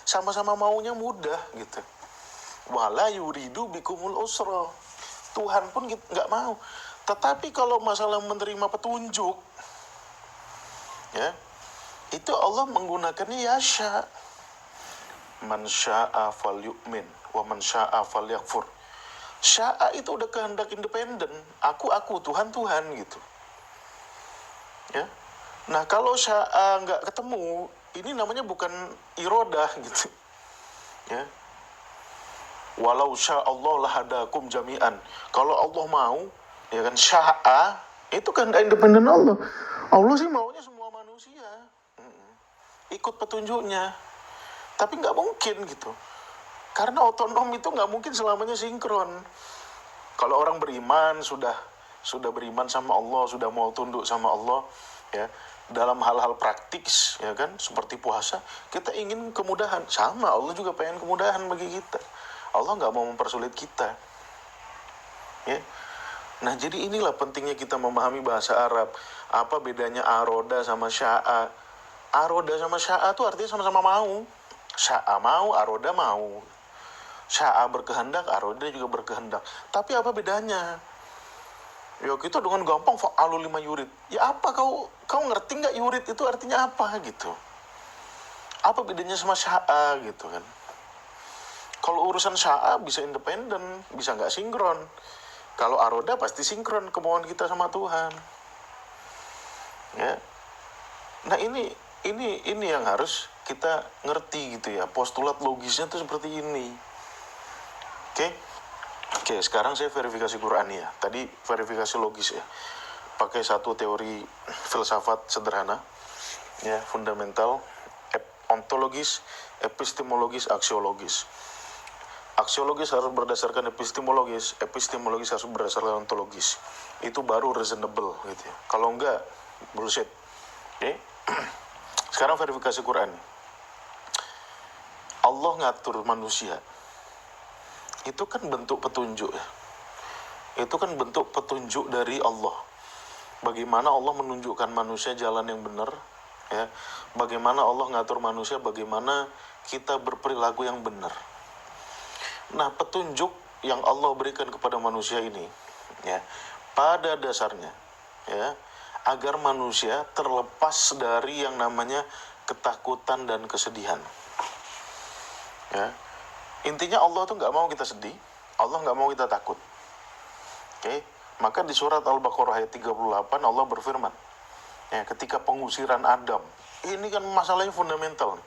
sama-sama maunya mudah gitu. Wala yuridu bikumul usra. Tuhan pun nggak mau. Tetapi kalau masalah menerima petunjuk, ya, itu Allah menggunakannya yasha. Man sya'a falyu'min wa man sya'a falyakfur. Sya'a itu udah kehendak independen. Aku, Tuhan gitu. Ya. Nah, kalau sya'a nggak ketemu, ini namanya bukan irodah gitu. Ya. Walau sya'allah lahadakum jami'an. Kalau Allah mau, ya kan, sya'a itu kehendak independen Allah. Allah sih maunya semua manusia ikut petunjuknya. Tapi nggak mungkin gitu. Karena otonom itu nggak mungkin selamanya sinkron. Kalau orang beriman, sudah beriman sama Allah, sudah mau tunduk sama Allah, ya, dalam hal-hal praktis, ya kan, seperti puasa, kita ingin kemudahan. Sama, Allah juga pengen kemudahan bagi kita. Allah nggak mau mempersulit kita. Ya. Nah, jadi inilah pentingnya kita memahami bahasa Arab. Apa bedanya aroda sama sya'a? Aroda sama sya'a itu artinya sama-sama mau. Sya'a mau, aroda mau. Sya'a berkehendak, aroda juga berkehendak. Tapi apa bedanya? Ya kita dengan gampang fa'alu lima yurid. Ya apa kau ngerti nggak yurid itu artinya apa gitu? Apa bedanya sama sya'a gitu kan? Kalau urusan sya'a bisa independen, bisa nggak sinkron. Kalau aroda pasti sinkron kemauan kita sama Tuhan. Ya. Nah ini yang harus kita ngerti gitu ya. Postulat logisnya tuh seperti ini. Oke, sekarang saya verifikasi Quran ya. Tadi verifikasi logis ya. Pakai satu teori filsafat sederhana, ya, fundamental, ontologis, epistemologis, aksiologis. Aksiologis harus berdasarkan epistemologis harus berdasarkan ontologis. Itu baru reasonable gitu ya. Kalau enggak, bullshit. Oke. Sekarang verifikasi Quran. Allah ngatur manusia. Itu kan bentuk petunjuk ya. Itu kan bentuk petunjuk dari Allah. Bagaimana Allah menunjukkan manusia jalan yang benar, ya. Bagaimana Allah ngatur manusia, bagaimana kita berperilaku yang benar. Nah, petunjuk yang Allah berikan kepada manusia ini, ya, pada dasarnya, ya, agar manusia terlepas dari yang namanya ketakutan dan kesedihan. Ya. Intinya Allah tuh nggak mau kita sedih, Allah nggak mau kita takut. Oke, maka di surat Al-Baqarah ayat 38 Allah berfirman, ya, ketika pengusiran Adam, ini kan masalahnya fundamental.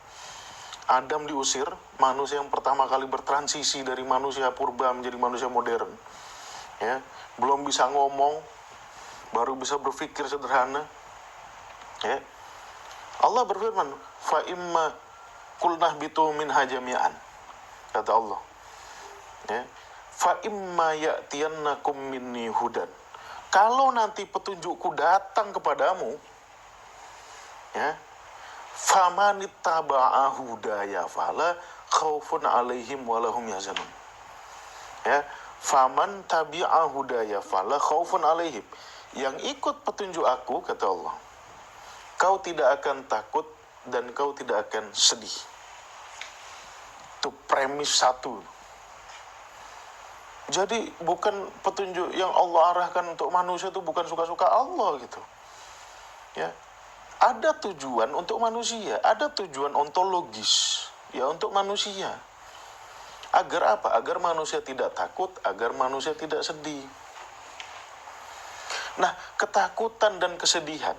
Adam diusir, manusia yang pertama kali bertransisi dari manusia purba menjadi manusia modern. Ya, belum bisa ngomong, baru bisa berpikir sederhana. Ya. Allah berfirman, fa imma kulnah bitu minha jami'an. Kata Allah. Ya. Fa imma ya'tiyannakum minni hudan. Kalau nanti petunjukku datang kepadamu, ya, famanittaba'a hudaya fala khaufun 'alaihim wa lahum yahzanun. Ya, faman tabi'a hudaya fala khaufun 'alaihim. Yang ikut petunjuk aku, kata Allah, kau tidak akan takut dan kau tidak akan sedih. Itu premis satu. Jadi bukan petunjuk yang Allah arahkan untuk manusia itu bukan suka-suka Allah gitu. Ya. Ada tujuan untuk manusia, ada tujuan ontologis, ya, untuk manusia. Agar apa? Agar manusia tidak takut, agar manusia tidak sedih. Nah, ketakutan dan kesedihan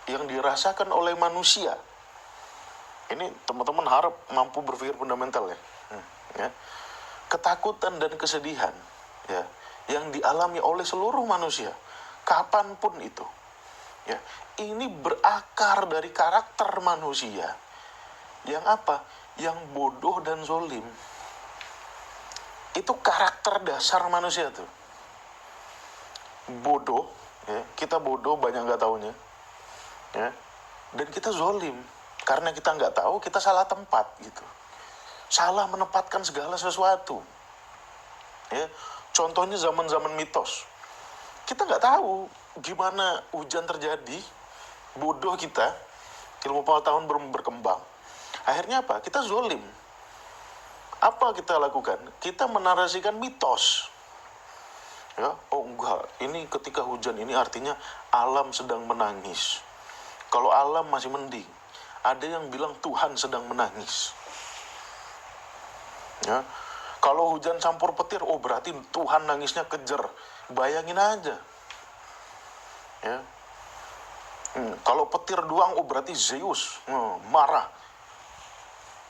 yang dirasakan oleh manusia, ini teman-teman harap mampu berpikir fundamental ya. Ya. Ketakutan dan kesedihan, ya, yang dialami oleh seluruh manusia, kapanpun itu. Ya, ini berakar dari karakter manusia yang apa? Yang bodoh dan zolim. Itu karakter dasar manusia tuh. Bodoh, ya, kita bodoh banyak nggak taunya, ya, dan kita zolim karena kita nggak tahu, kita salah tempat gitu, salah menempatkan segala sesuatu. Ya, contohnya zaman-zaman mitos, kita nggak tahu gimana hujan terjadi, bodoh kita, ilmu pengetahuan belum berkembang. Akhirnya apa? Kita zolim. Apa kita lakukan? Kita menarasikan mitos. Ya, oh enggak, ini ketika hujan ini artinya alam sedang menangis. Kalau alam masih mending, ada yang bilang Tuhan sedang menangis. Ya, kalau hujan campur petir, oh berarti Tuhan nangisnya kejer. Bayangin aja. Ya, kalau petir doang, oh berarti Zeus marah.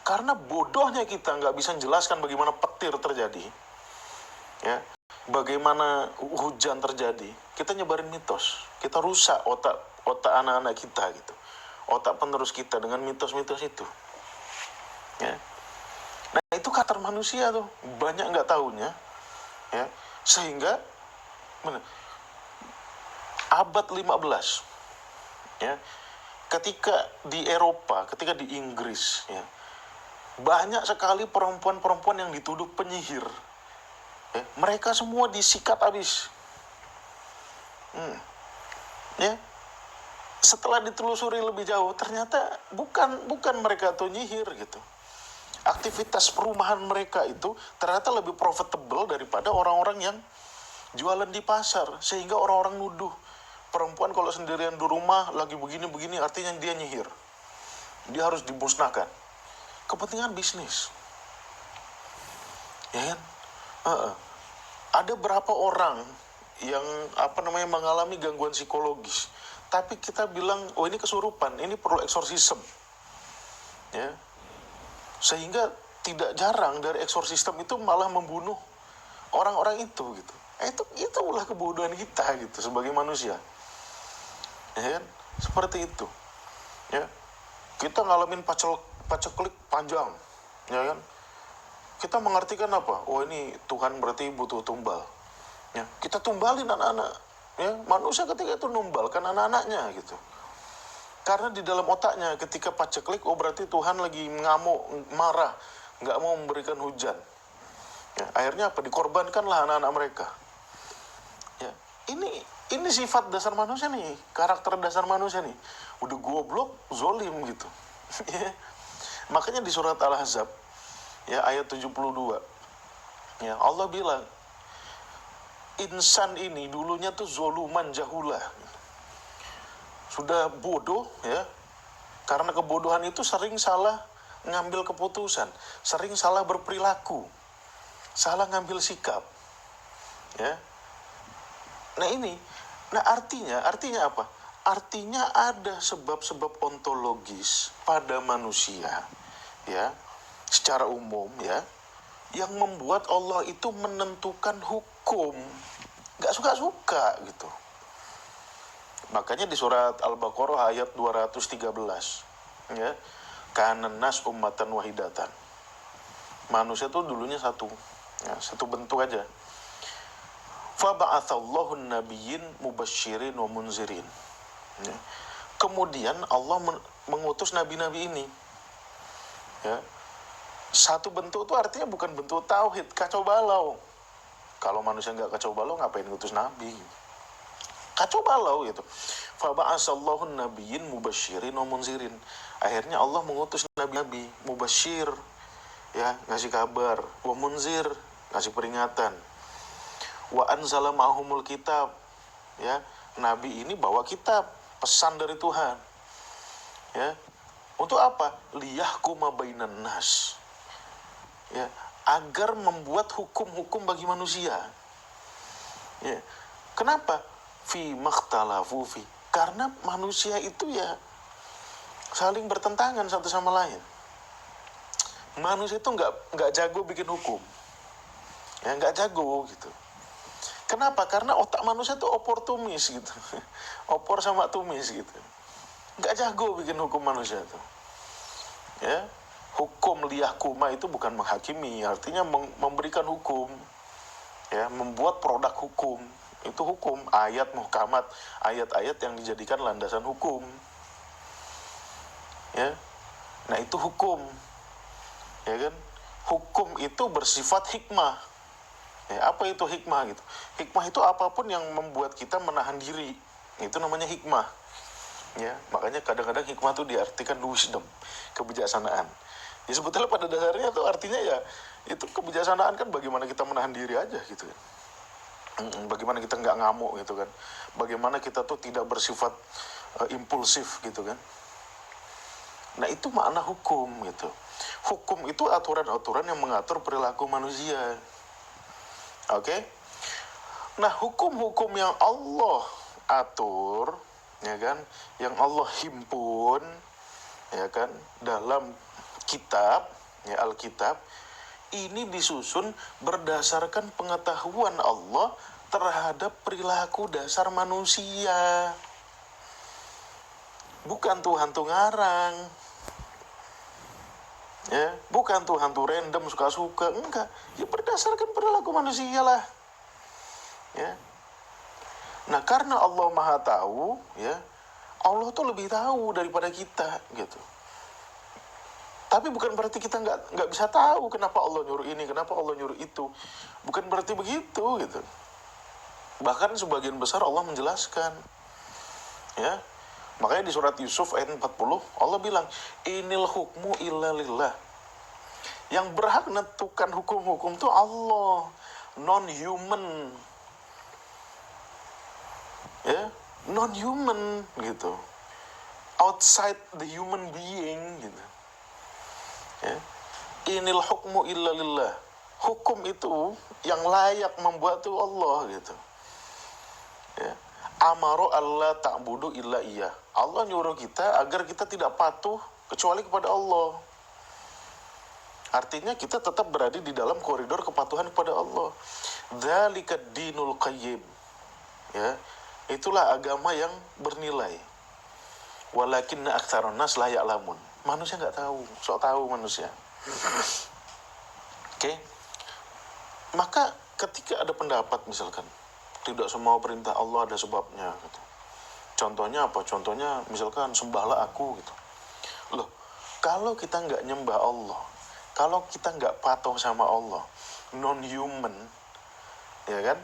Karena bodohnya kita nggak bisa menjelaskan bagaimana petir terjadi. Ya, bagaimana hujan terjadi, kita nyebarin mitos, kita rusak otak anak-anak kita gitu, otak penerus kita dengan mitos-mitos itu. Ya. Nah itu karakter manusia tuh, banyak nggak tahunya, ya, sehingga abad 15, ya, ketika di Eropa, ketika di Inggris, ya, banyak sekali perempuan-perempuan yang dituduh penyihir. Ya, mereka semua disikat habis. Ya, setelah ditelusuri lebih jauh, ternyata bukan mereka tuh nyihir gitu. Aktivitas perumahan mereka itu ternyata lebih profitable daripada orang-orang yang jualan di pasar, sehingga orang-orang nuduh perempuan kalau sendirian di rumah lagi begini-begini artinya dia nyihir. Dia harus dimusnahkan. Kepentingan bisnis. Ya kan? Ada berapa orang yang mengalami gangguan psikologis, tapi kita bilang oh ini kesurupan, ini perlu eksorsisme, ya, sehingga tidak jarang dari eksorsisme itu malah membunuh orang-orang itu gitu. Itulah kebodohan kita gitu sebagai manusia, ya kan? Seperti itu, ya, kita ngalamin paceklik panjang, ya kan? Kita mengartikan apa? Oh ini Tuhan berarti butuh tumbal. Ya, kita tumbalin anak-anak. Ya, manusia ketika itu numbalkan anak-anaknya gitu. Karena di dalam otaknya ketika paceklik, oh berarti Tuhan lagi ngamuk, marah, nggak mau memberikan hujan. Ya, akhirnya apa? Dikorbankanlah anak-anak mereka. Ya, ini sifat dasar manusia nih, karakter dasar manusia nih. Udah goblok, zolim gitu. Ya. Makanya di surat Al-Ahzab, ya, ayat 72, ya, Allah bilang insan ini dulunya tuh zoluman jahula, sudah bodoh, ya, karena kebodohan itu sering salah ngambil keputusan, sering salah berperilaku, salah ngambil sikap, ya. Nah artinya apa? Artinya ada sebab-sebab ontologis pada manusia, ya, secara umum, ya, yang membuat Allah itu menentukan hukum nggak suka-suka gitu. Makanya di surat Al-Baqarah ayat 213, ya, kanan nas ummatan wahidatan, manusia itu dulunya satu, ya, satu bentuk aja. Faba'athallahu nabiyyin mubasysyirin wa munzirin, ya. Kemudian Allah mengutus nabi-nabi ini, ya. Satu bentuk itu artinya bukan bentuk tauhid, kacau balau. Kalau manusia nggak kacau balau, ngapain ngutus nabi? Kacau balau gitu. Faba'asallahu nabiyyin mubasysyirin wa munzirin. Akhirnya Allah mengutus nabi-nabi mubasyir, ya, ngasih kabar, wa munzir, ngasih peringatan. Wa anzala ma'humul kitab, ya, nabi ini bawa kitab, pesan dari Tuhan. Ya. Untuk apa? Liyahkuma bainan nas. Ya, agar membuat hukum-hukum bagi manusia. Ya. Kenapa? Fi makhtalafu fi. Karena manusia itu ya saling bertentangan satu sama lain. Manusia itu nggak jago bikin hukum. Ya, nggak jago gitu. Kenapa? Karena otak manusia itu oportunis gitu. Opor sama tumis gitu. Nggak jago bikin hukum manusia itu. Ya. Hukum liyahkuma itu bukan menghakimi, artinya memberikan hukum, ya, membuat produk hukum. Itu hukum, ayat muhkamat, ayat-ayat yang dijadikan landasan hukum, ya. Nah itu hukum, ya kan? Hukum itu bersifat hikmah. Ya, apa itu hikmah gitu? Hikmah itu apapun yang membuat kita menahan diri, itu namanya hikmah. Ya, makanya kadang-kadang hikmah itu diartikan wisdom, kebijaksanaan. Ya sebetulnya pada dasarnya tuh artinya ya itu kebijaksanaan kan, bagaimana kita menahan diri aja gitu kan. Bagaimana kita nggak ngamuk gitu kan. Bagaimana kita tuh tidak bersifat impulsif gitu kan. Nah itu makna hukum gitu. Hukum itu aturan-aturan yang mengatur perilaku manusia. Oke? Nah hukum-hukum yang Allah atur, ya kan, yang Allah himpun, ya kan, dalam kitab, ya Alkitab, ini disusun berdasarkan pengetahuan Allah terhadap perilaku dasar manusia. Bukan Tuhan tuh ngarang. Ya, bukan Tuhan tuh random suka-suka, enggak. Ya berdasarkan perilaku manusia lah. Ya. Nah, karena Allah Maha tahu, ya. Allah tuh lebih tahu daripada kita gitu. Tapi bukan berarti kita nggak bisa tahu kenapa Allah nyuruh ini, kenapa Allah nyuruh itu. Bukan berarti begitu gitu. Bahkan sebagian besar Allah menjelaskan. Ya. Makanya di surat Yusuf ayat 40 Allah bilang, "Inil hukmu illa lillah." Yang berhak menentukan hukum-hukum itu Allah, non-human. Ya, non-human gitu. Outside the human being gitu. Ya. Inil hukmu illa lillah. Hukum itu yang layak membuat itu Allah gitu. Ya. Amaro Allah ta'budu illa iya. Allah nyuruh kita agar kita tidak patuh kecuali kepada Allah. Artinya kita tetap berada di dalam koridor kepatuhan kepada Allah. Dzalika dinul qayyim. Ya. Itulah agama yang bernilai. Walakinna aktsarun nas la ya'lamun. Manusia enggak tahu, sok tahu manusia. Oke. Maka ketika ada pendapat misalkan tidak semua perintah Allah ada sebabnya gitu. Contohnya apa? Contohnya misalkan sembahlah aku gitu. Loh, kalau kita nggak nyembah Allah, kalau kita nggak patuh sama Allah, non-human, ya kan?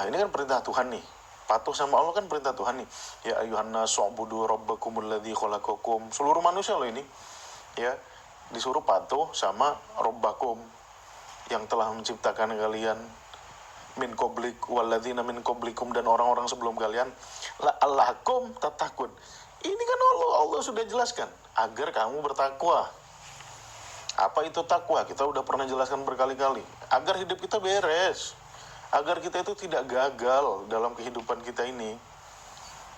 Ini kan perintah Tuhan nih. Patuh sama Allah kan perintah Tuhan nih. Ya ayuhan nasu ubudu rabbakumul ladzi khalaqakum. Seluruh manusia loh ini. Ya, disuruh patuh sama Rabbakum yang telah menciptakan kalian, min qablik walladzina min qablikum, dan orang-orang sebelum kalian, la'allakum tattaqun. Ini kan Allah sudah jelaskan agar kamu bertakwa. Apa itu takwa? Kita udah pernah jelaskan berkali-kali. Agar hidup kita beres, agar kita itu tidak gagal dalam kehidupan kita ini.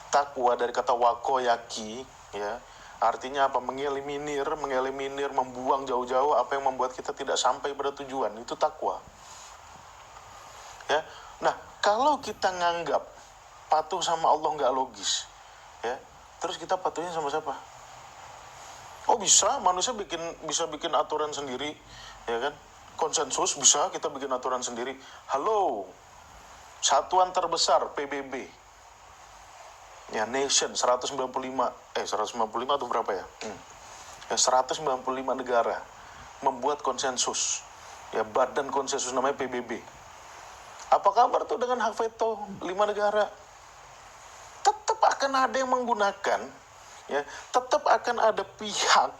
Takwa dari kata wakoyaki, ya, artinya apa? Mengeliminir, membuang jauh-jauh apa yang membuat kita tidak sampai pada tujuan. Itu takwa. Ya, nah kalau kita nganggap patuh sama Allah nggak logis, ya, terus kita patuhnya sama siapa? Oh bisa, manusia bisa bikin aturan sendiri, ya kan? Konsensus bisa kita bikin aturan sendiri. Halo, satuan terbesar PBB, ya nation 195 atau berapa ya? Ya 195 negara membuat konsensus, ya badan konsensus namanya PBB. Apa kabar tuh dengan hak veto 5 negara? Tetap akan ada yang menggunakan, ya, tetap akan ada pihak,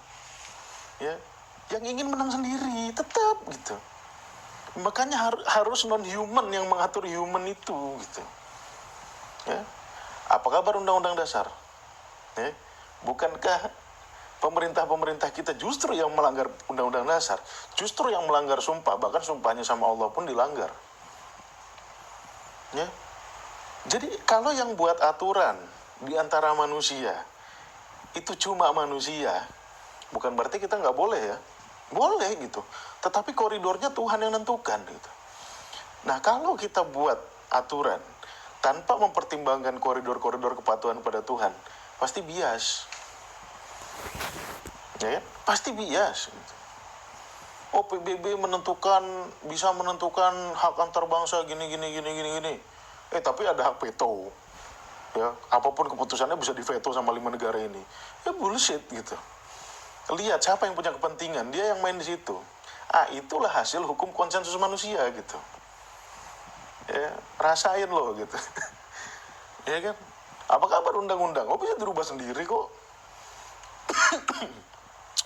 ya, yang ingin menang sendiri, tetap gitu. Makanya harus non-human yang mengatur human itu gitu. Ya. Apa kabar Undang-Undang Dasar? Ya. Bukankah pemerintah kita justru yang melanggar Undang-Undang Dasar, justru yang melanggar sumpah, bahkan sumpahnya sama Allah pun dilanggar. Ya. Jadi kalau yang buat aturan di antara manusia itu cuma manusia, bukan berarti kita nggak boleh ya, boleh gitu. Tetapi koridornya Tuhan yang nentukan gitu. Nah kalau kita buat aturan tanpa mempertimbangkan koridor-koridor kepatuhan pada Tuhan, pasti bias, ya kan? Pasti bias. Gitu. Oh PBB bisa menentukan hak antar bangsa gini. Tapi ada hak veto. Ya, apapun keputusannya bisa diveto sama 5 negara ini. Ya bullshit gitu. Lihat siapa yang punya kepentingan, dia yang main di situ. Itulah hasil hukum konsensus manusia gitu. Ya, rasain loh gitu. Ya kan? Apa kabar undang-undang? Bisa dirubah sendiri kok.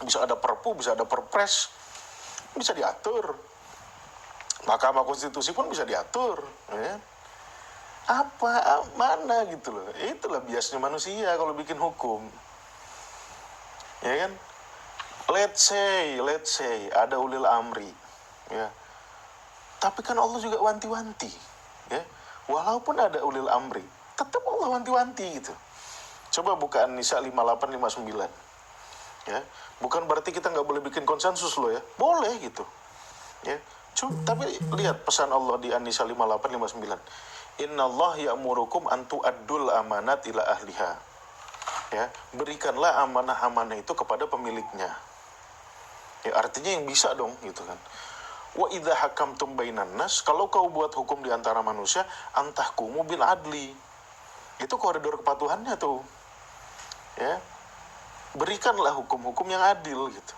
bisa ada perpu, bisa ada perpres, bisa diatur. Mahkamah Konstitusi pun bisa diatur, ya. Mana gitu loh. Itulah biasanya manusia kalau bikin hukum, ya kan. Let's say ada ulil amri, ya. Tapi kan Allah juga wanti-wanti, ya. Walaupun ada ulil amri, tetap Allah wanti-wanti gitu. Coba buka An-Nisa 58 59. Ya, bukan berarti kita nggak boleh bikin konsensus loh ya. Boleh gitu. Ya. Tapi lihat pesan Allah di An-Nisa 58 59. Innallah ya'murukum an tu'addul amanat ila ahliha. Ya, berikanlah amanah-amanah itu kepada pemiliknya. Ya, artinya yang bisa dong gitu kan. Wa idza hakamtum bainan nas, kalau kau buat hukum di antara manusia, antahkumu bil adli. Itu koridor kepatuhannya tuh. Ya. Berikanlah hukum-hukum yang adil gitu.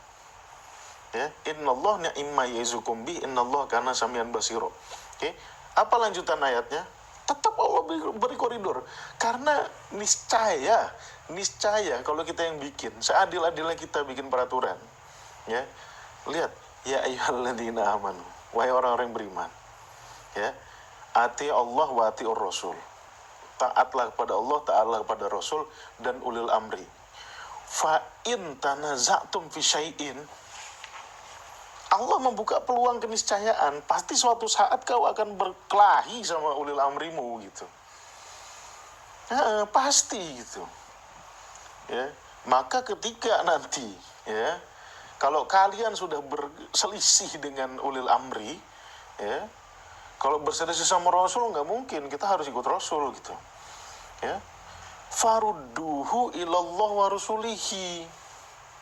Ya, innallah ni'ma ya'izukum bi innallah kana samian basiro. Oke. Apa lanjutan ayatnya? Tetap Allah beri koridor. Karena niscaya kalau kita yang bikin, seadil-adilnya kita bikin peraturan. Ya. Lihat, ya ayyuhalladzina amanu, wahai orang-orang yang beriman. Ya. Ati Allah wa atiur rasul. Taatlah kepada Allah, taatlah kepada Rasul dan ulil amri. Fa in tanaza'tum fi syai'in, Allah membuka peluang keniscayaan, pasti suatu saat kau akan berkelahi sama ulil amrimu gitu. Pasti gitu. Ya, maka ketika nanti ya, kalau kalian sudah berselisih dengan ulil amri, ya, kalau berselisih sama Rasul nggak mungkin, kita harus ikut Rasul gitu. Ya, farudduhu ilallah wa rasulihi,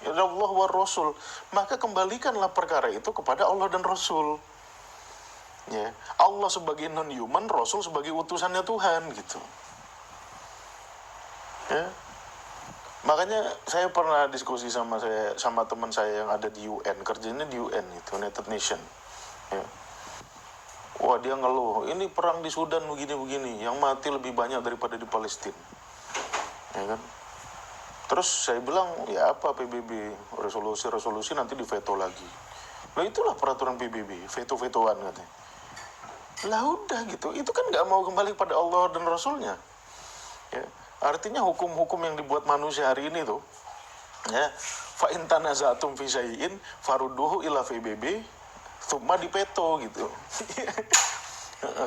ilallah wa rasul, maka kembalikanlah perkara itu kepada Allah dan Rasul. Ya, Allah sebagai non-human, Rasul sebagai utusannya Tuhan gitu. Ya, makanya saya pernah diskusi sama teman saya yang ada di UN, kerjanya di UN itu, United Nation. Ya. Wah, dia ngeluh, ini perang di Sudan begini-begini, yang mati lebih banyak daripada di Palestina. Ya kan? Terus saya bilang, ya apa PBB, resolusi nanti diveto lagi. Lah itulah peraturan PBB, veto-vetoan katanya. Lah udah gitu, itu kan nggak mau kembali pada Allah dan Rasulnya. Ya. Artinya hukum-hukum yang dibuat manusia hari ini tuh, ya, fa in tanaza'tum fi syai'in farudduhu ila PBB, thumma diveto gitu.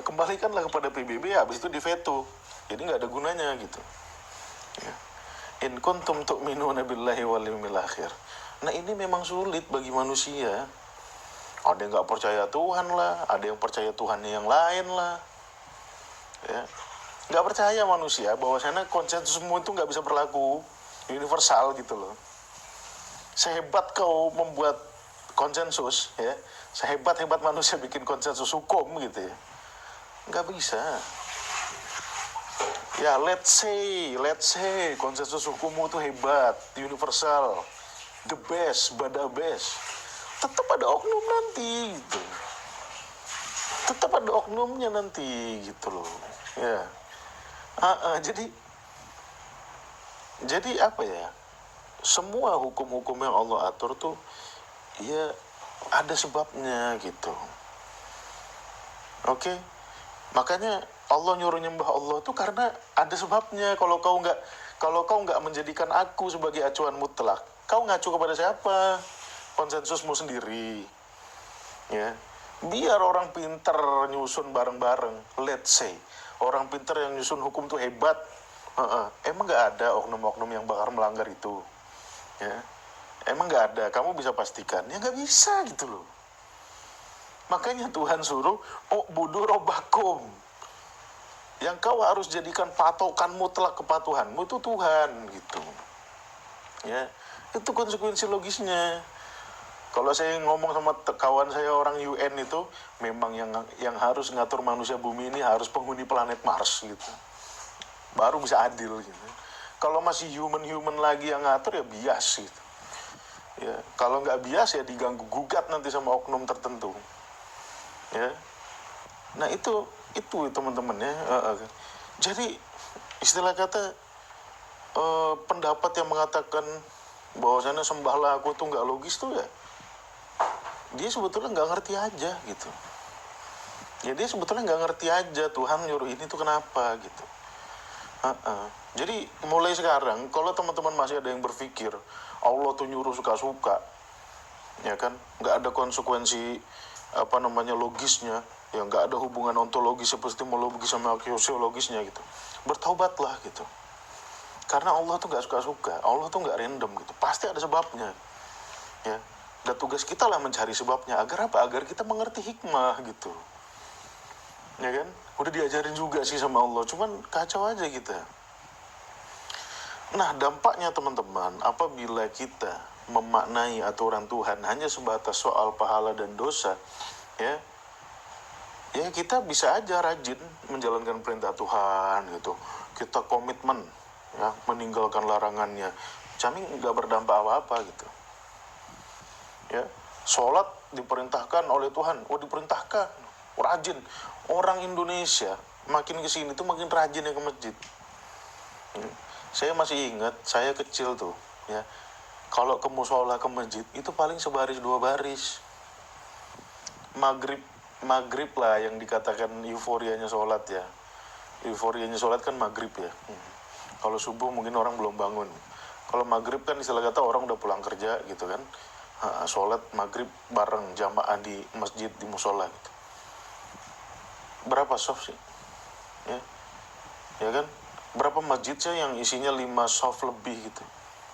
Kembalikanlah kepada PBB, habis itu diveto. Jadi nggak ada gunanya gitu. Ya. In kuntum tu'minuna billahi wal yawmil akhir. Nah ini memang sulit bagi manusia. Ada yang nggak percaya Tuhan lah, ada yang percaya Tuhannya yang lain lah. Ya. Nggak percaya manusia bahwasanya konsensus semua itu nggak bisa berlaku universal gitu loh. Sehebat kau membuat konsensus, ya, sehebat-hebat manusia bikin konsensus hukum gitu ya, nggak bisa. Ya let's say konsensus hukummu itu hebat, universal, the best, bada best, tetap ada oknum nanti gitu. Tetap ada oknumnya nanti gitu loh. Ya. Jadi apa ya? Semua hukum-hukum yang Allah atur tuh ya ada sebabnya gitu. Oke? Makanya Allah nyuruh nyembah Allah tuh karena ada sebabnya. Kalau kau nggak menjadikan aku sebagai acuan mutlak, kau ngacu kepada siapa? Konsensusmu sendiri. Ya. Biar orang pinter nyusun bareng-bareng. Let's say orang pinter yang nyusun hukum tuh hebat. Emang nggak ada oknum-oknum yang bakal melanggar itu? Ya. Emang nggak ada? Kamu bisa pastikan? Ya nggak bisa gitu loh. Makanya Tuhan suruh, budu robbakum. Yang kau harus jadikan patokan mutlak kepatuhanmu itu Tuhan gitu. Ya, itu konsekuensi logisnya. Kalau saya ngomong sama kawan saya orang UN itu, memang yang harus ngatur manusia bumi ini harus penghuni planet Mars gitu. Baru bisa adil gitu. Kalau masih human lagi yang ngatur ya bias gitu. Ya, kalau nggak bias ya diganggu gugat nanti sama oknum tertentu. Ya. Nah itu teman-teman ya. Jadi istilah kata pendapat yang mengatakan bahwasannya sembahlah aku tuh nggak logis tuh ya, dia sebetulnya nggak ngerti aja gitu. Ya dia sebetulnya nggak ngerti aja Tuhan nyuruh ini tuh kenapa gitu. Jadi mulai sekarang kalau teman-teman masih ada yang berpikir Allah tuh nyuruh suka-suka, ya kan, nggak ada konsekuensi logisnya, ya nggak ada hubungan ontologis epistemologis sama sosiologisnya gitu, bertaubatlah gitu. Karena Allah tuh nggak suka-suka, Allah tuh nggak random gitu, pasti ada sebabnya, ya. Dan tugas kita lah mencari sebabnya, agar apa? Agar kita mengerti hikmah gitu, ya kan. Udah diajarin juga sih sama Allah, cuman kacau aja kita. Nah, dampaknya teman-teman, apabila kita memaknai aturan Tuhan hanya sebatas soal pahala dan dosa, ya kita bisa aja rajin menjalankan perintah Tuhan gitu. Kita komitmen, ya, meninggalkan larangannya, tapi nggak berdampak apa-apa gitu. Ya, sholat diperintahkan oleh Tuhan, diperintahkan, rajin. Orang Indonesia makin kesini tuh makin rajin ya ke masjid. Saya masih ingat, saya kecil tuh, ya, kalau ke musola ke masjid itu paling sebaris 2 baris. Maghrib lah yang dikatakan euforianya sholat ya. Euforianya sholat kan maghrib ya. Kalau subuh mungkin orang belum bangun. Kalau maghrib kan istilah kata orang udah pulang kerja gitu kan. Sholat maghrib bareng jamaah di masjid, di musola gitu. Berapa soft sih? Ya kan? Berapa masjid sih yang isinya 5 soft lebih gitu?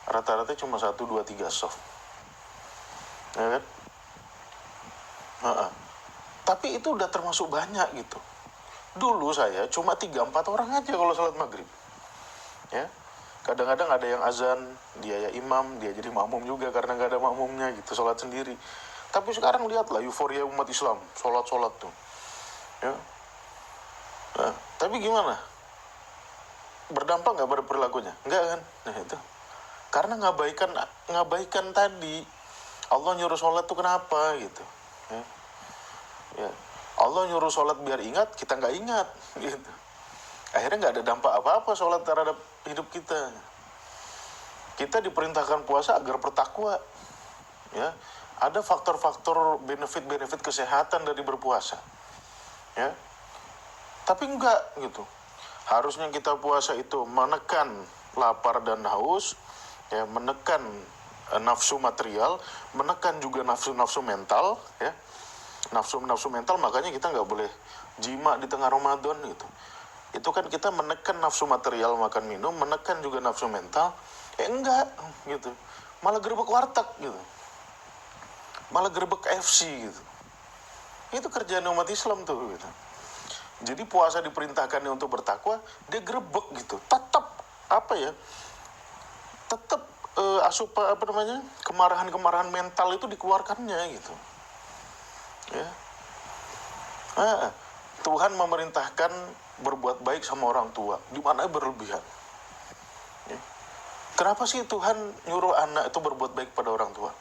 Rata-rata cuma 1, 2, 3 soft. Ya kan? Tapi itu udah termasuk banyak gitu. Dulu saya cuma 3-4 orang aja kalau sholat maghrib. Ya, kadang-kadang ada yang azan, dia ya imam, dia jadi makmum juga karena nggak ada makmumnya gitu, sholat sendiri. Tapi sekarang lihatlah euforia umat Islam, sholat tuh. Ya. Nah, tapi gimana? Berdampak nggak pada perilakunya? Nggak kan? Nah itu. Karena ngabaikan tadi. Allah nyuruh sholat tuh kenapa gitu. Ya. Allah nyuruh sholat biar ingat, kita nggak ingat gitu. Akhirnya nggak ada dampak apa-apa sholat terhadap hidup kita. Kita diperintahkan puasa agar bertakwa. Ya. Ada faktor-faktor benefit kesehatan dari berpuasa. Ya. Tapi enggak gitu. Harusnya kita puasa itu menekan lapar dan haus, ya, menekan nafsu material, menekan juga nafsu mental, ya. Nafsu mental, makanya kita nggak boleh jima di tengah Ramadan gitu. Itu kan kita menekan nafsu material makan minum, menekan juga nafsu mental. Enggak gitu. Malah gerbek warteg gitu. Malah gerbek KFC gitu. Itu kerjaan umat Islam tuh gitu. Jadi puasa diperintahkannya untuk bertakwa, dia gerbek gitu. Tetap kemarahan mental itu dikeluarkannya gitu. Ya. Tuhan memerintahkan berbuat baik sama orang tua, di mana berlebihan. Ya. Kenapa sih Tuhan nyuruh anak itu berbuat baik pada orang tua?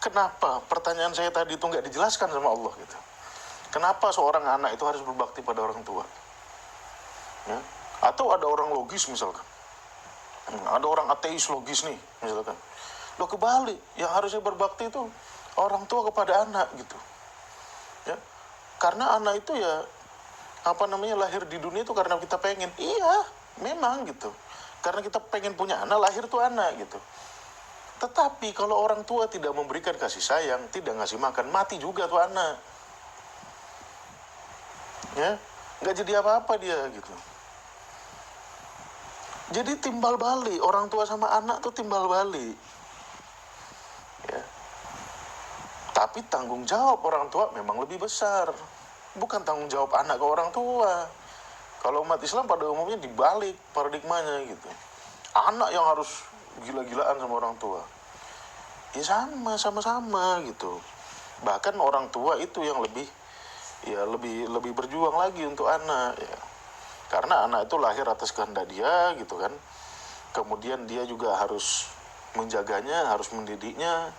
Kenapa pertanyaan saya tadi itu nggak dijelaskan sama Allah gitu? Kenapa seorang anak itu harus berbakti pada orang tua? Ya. Atau ada orang logis misalkan. Ada orang ateis logis nih misalkan. Loh kebalik, yang harusnya berbakti itu orang tua kepada anak gitu. Ya. Karena anak itu ya lahir di dunia itu karena kita pengen. Iya, memang gitu. Karena kita pengen punya anak, lahir tuh anak gitu. Tetapi kalau orang tua tidak memberikan kasih sayang, tidak ngasih makan, mati juga tuh anak. Ya, nggak jadi apa-apa dia gitu. Jadi timbal balik, orang tua sama anak tuh timbal balik. Ya. Tapi tanggung jawab orang tua memang lebih besar. Bukan tanggung jawab anak ke orang tua. Kalau umat Islam pada umumnya dibalik paradigmanya gitu. Anak yang harus gila-gilaan sama orang tua. Ya sama-sama gitu. Bahkan orang tua itu yang lebih berjuang lagi untuk anak ya. Karena anak itu lahir atas kehendak dia gitu kan. Kemudian dia juga harus menjaganya, harus mendidiknya,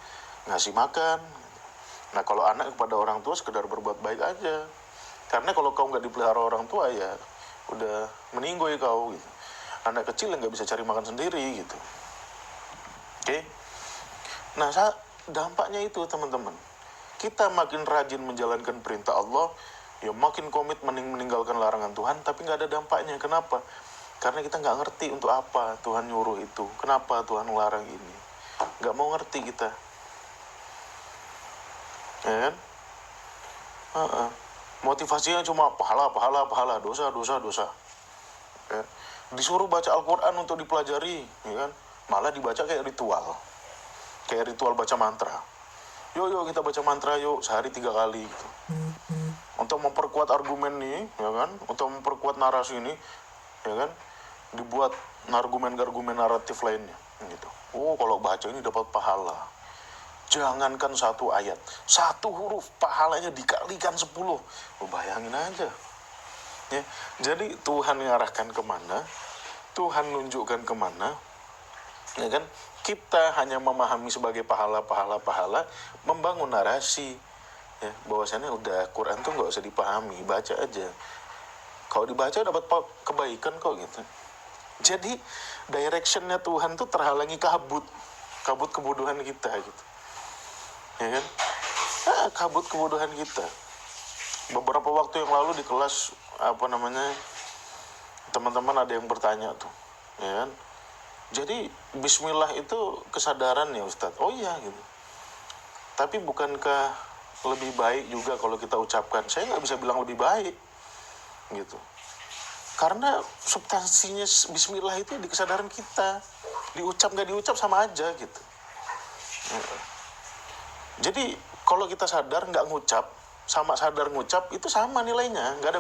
ngasih makan. Nah kalau anak kepada orang tua sekedar berbuat baik aja. Karena kalau kau nggak dipelihara orang tua ya udah meninggoy kau gitu. Anak kecil yang nggak bisa cari makan sendiri gitu. Oke. Nah, dampaknya itu teman-teman. Kita makin rajin menjalankan perintah Allah, ya makin komit meninggalkan larangan Tuhan, tapi nggak ada dampaknya. Kenapa? Karena kita nggak ngerti untuk apa Tuhan nyuruh itu. Kenapa Tuhan ngelarang ini. Nggak mau ngerti kita. Ya kan? Motivasinya cuma pahala, dosa. Ya. Disuruh baca Al-Quran untuk dipelajari, ya kan? Malah dibaca kayak ritual baca mantra. Yuk kita baca mantra yuk, sehari 3 kali gitu. Untuk memperkuat argumen nih, ya kan? Untuk memperkuat narasi ini, ya kan? Dibuat argumen naratif lainnya gitu. Oh, kalau baca ini dapat pahala. Jangankan 1 ayat, 1 huruf pahalanya dikalikan 10. Bayangin aja. Ya, jadi Tuhan mengarahkan kemana, Tuhan nunjukkan kemana, ya kan? Kita hanya memahami sebagai pahala, membangun narasi, ya, bahwasannya udah Quran tuh nggak usah dipahami, baca aja. Kalau dibaca dapat kebaikan kok gitu. Jadi directionnya Tuhan tuh terhalangi kabut kebodohan kita gitu, ya kan? Kabut kebodohan kita. Beberapa waktu yang lalu di kelas teman-teman ada yang bertanya tuh, ya kan? Jadi Bismillah itu kesadaran ya Ustadz. Oh iya gitu. Tapi bukankah lebih baik juga kalau kita ucapkan? Saya nggak bisa bilang lebih baik gitu. Karena substansinya Bismillah itu di kesadaran kita. Diucap nggak diucap sama aja gitu. Jadi kalau kita sadar nggak ngucap, sama sadar ngucap itu sama nilainya, nggak ada